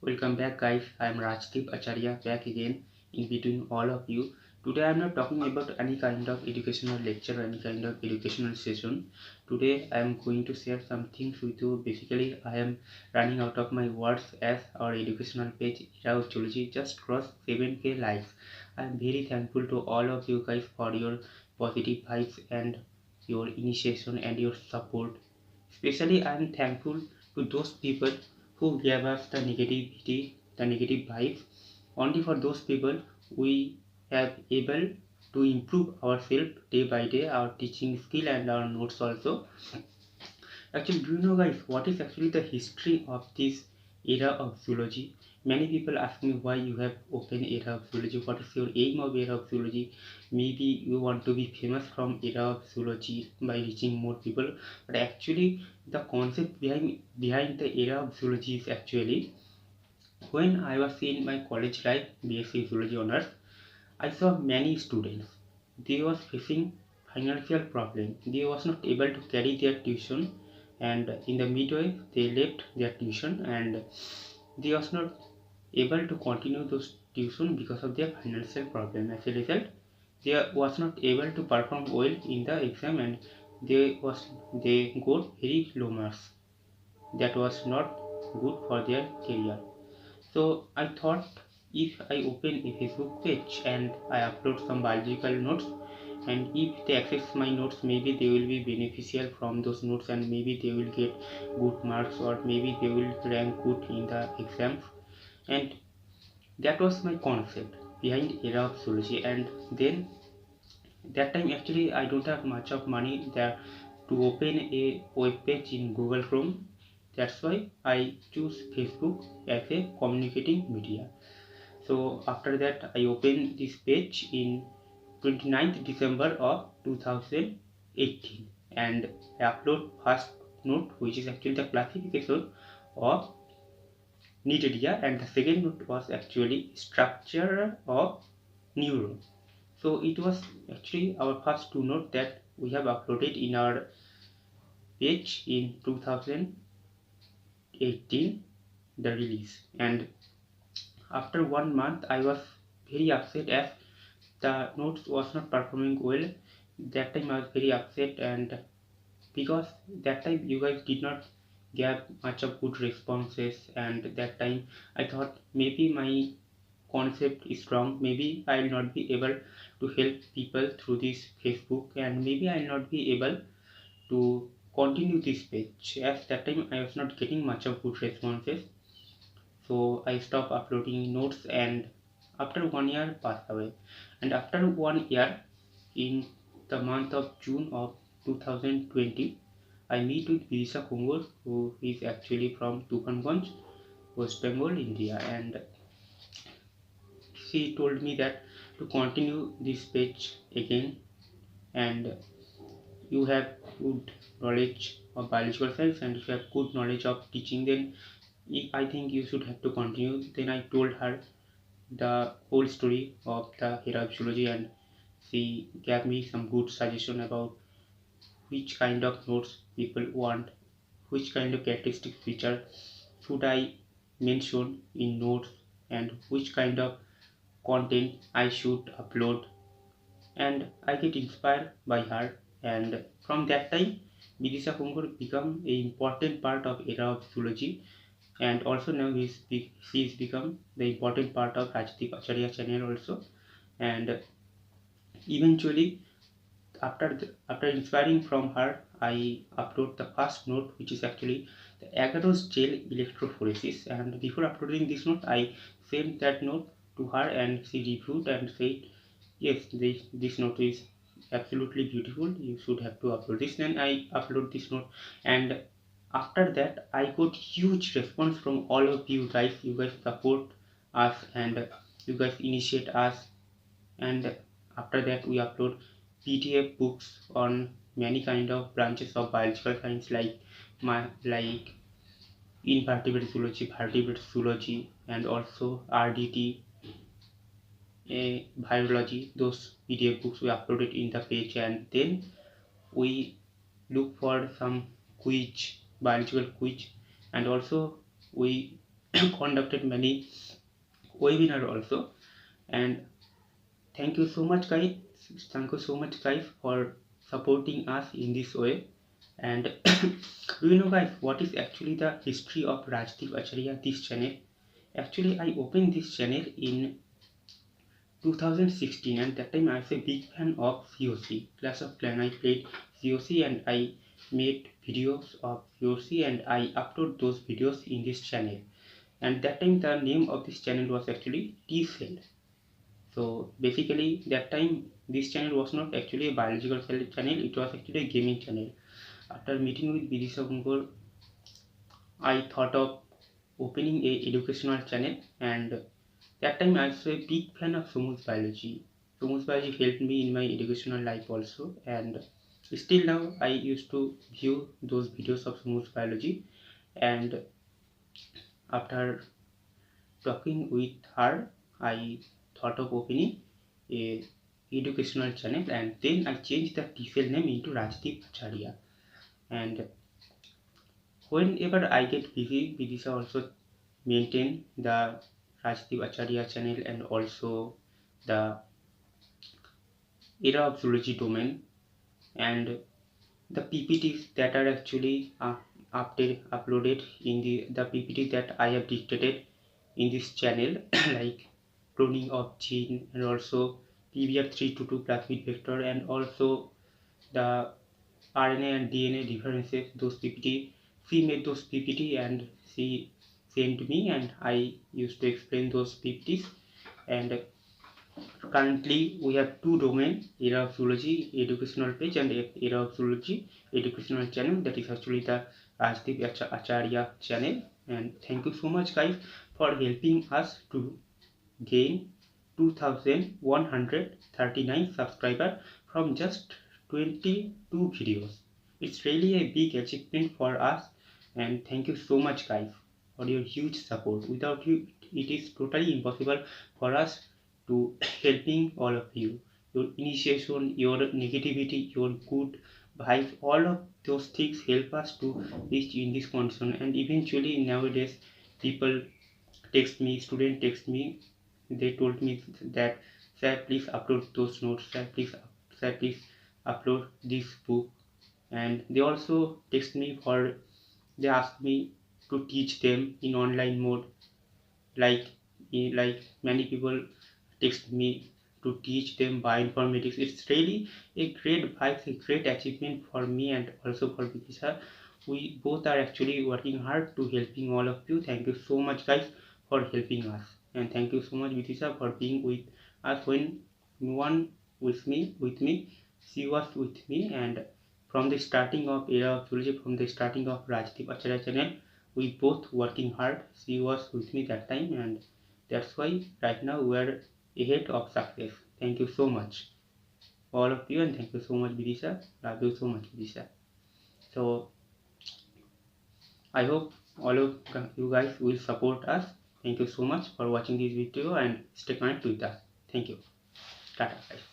Welcome back, guys. I am Rajdeep Acharya back again in between all of you. Today I am not talking about any kind of educational lecture or any kind of educational session. Today I am going to share some things with you. Basically, I am running out of my words as our educational page Eraology just crossed 7k likes. I am very thankful to all of you guys for your positive vibes and your initiation and your support. Especially I am thankful to those people who gave us the negativity, the negative vibes. Only for those people we have able to improve ourselves day by day, our teaching skill and our notes also. Actually, do you know, guys, what is actually the history of this era of zoology? Many people ask me why you have open era of zoology. What is your aim of era of zoology? Maybe you want to be famous from era of zoology by reaching more people. But actually, the concept behind the era of zoology is actually when I was in my college life, BSc Zoology honors, I saw many students. They was facing financial problem. They was not able to carry their tuition, and in the midway they left their tuition, and they was not able to continue those tuition because of their financial problem. As a result, they was not able to perform well in the exam, and they got very low marks. That was not good for their career. So I thought if I open a Facebook page and I upload some biological notes, and if they access my notes, maybe they will be beneficial from those notes, and maybe they will get good marks, or maybe they will rank good in the exams. And that was my concept behind era of zoology. And then that time actually I don't have much of money there to open a web page in Google Chrome. That's why I choose Facebook as a communicating media. So after that I opened this page in 29th December of 2018, and I upload first note, which is actually the classification of Nididia, and the second note was actually structure of neuron. So it was actually our first two note that we have uploaded in our page in 2018, the release. And after 1 month I was very upset as the notes was not performing well. That time I was very upset, and because that time you guys did not give much of good responses, and that time I thought maybe my concept is wrong, maybe I'll not be able to help people through this Facebook, and maybe I'll not be able to continue this page, as that time I was not getting much of good responses. So I stopped uploading notes, and after 1 year passed away. And after 1 year, in the month of June of 2020, I meet with Birisa Kungur, who is actually from Tufanganj, West Bengal, India, and she told me that to continue this page again, and you have good knowledge of biological science and you have good knowledge of teaching, then I think you should have to continue. Then I told her the whole story of the herapsology, and she gave me some good suggestion about which kind of notes people want, which kind of characteristic feature should I mention in notes, and which kind of content I should upload. And I get inspired by her, and from that time Bidisha Kungur become a important part of era of zoology, and also now she is become the important part of Rajdeep Acharya channel also. And eventually after inspiring from her, I upload the first note, which is actually the agarose gel electrophoresis. And before uploading this note, I sent that note to her, and she reviewed and said, yes, this note is absolutely beautiful, you should have to upload this. Then I upload this note, and after that I got huge response from all of you guys. You guys support us, and you guys initiate us. And after that we upload PDF books on many kind of branches of biological science, like invertebrate zoology, vertebrate zoology, and also RDT, virology. Those PDF books we uploaded in the page, and then we look for some quiz, biological quiz, and also we conducted many webinar also. And thank you so much guys, for supporting us in this way. And do you know guys what is actually the history of Rajdeep Acharya, this channel? Actually I opened this channel in 2016, and that time I was a big fan of COC, Clash of Clan. I played COC and I made videos of COC and I upload those videos in this channel. And that time the name of this channel was actually T-Cell. So basically that time this channel was not actually a biological channel, it was actually a gaming channel. After meeting with Vidisha Gungor, I thought of opening a educational channel, and that time I was a big fan of Sumus Biology. Sumus Biology helped me in my educational life also, and still now I used to view those videos of Sumus Biology. And after talking with her, I thought of opening a educational channel, and then I changed the T-Cell name into Rajdeep Acharya. And whenever I get busy, Vidisha also maintain the Rajdeep Acharya channel and also the Era of Zoology domain, and the PPTs that are actually uploaded in the PPT that I have dictated in this channel like cloning of gene and also PBR322 plasmid vector and also the RNA and DNA differences, those PPT. She made those PPT and she sent me, and I used to explain those PPTs. And currently we have two domains, Era of Zoology educational page and Era of Zoology educational channel, that is actually the Rajdeep Acharya channel. And thank you so much guys for helping us to gain 2139 subscribers from just 22 videos. It's really a big achievement for us, and thank you so much guys for your huge support. Without you it is totally impossible for us to helping all of you. Your initiation, your negativity, your good vibes, all of those things help us to reach in this condition. And eventually nowadays people text me, student text me, they told me that sir please upload those notes, sir please upload this book. And they also text me for, they ask me to teach them in online mode, like like many people text me to teach them bioinformatics. It's really a great vibe, a great achievement for me and also for Vikisha. We both are actually working hard to helping all of you. Thank you so much guys for helping us, and thank you so much Vikisha for being with us when no one with me. She was with me, and from the starting of Era of Zoology, from the starting of Rajdeep Acharya channel, we both working hard. She was with me that time, and that's why right now we are ahead of success. Thank you so much all of you, and thank you so much Vidisha. Love you so much Vidisha. So I hope all of you guys will support us. Thank you so much for watching this video and stay connected with us. Thank you. Tata guys.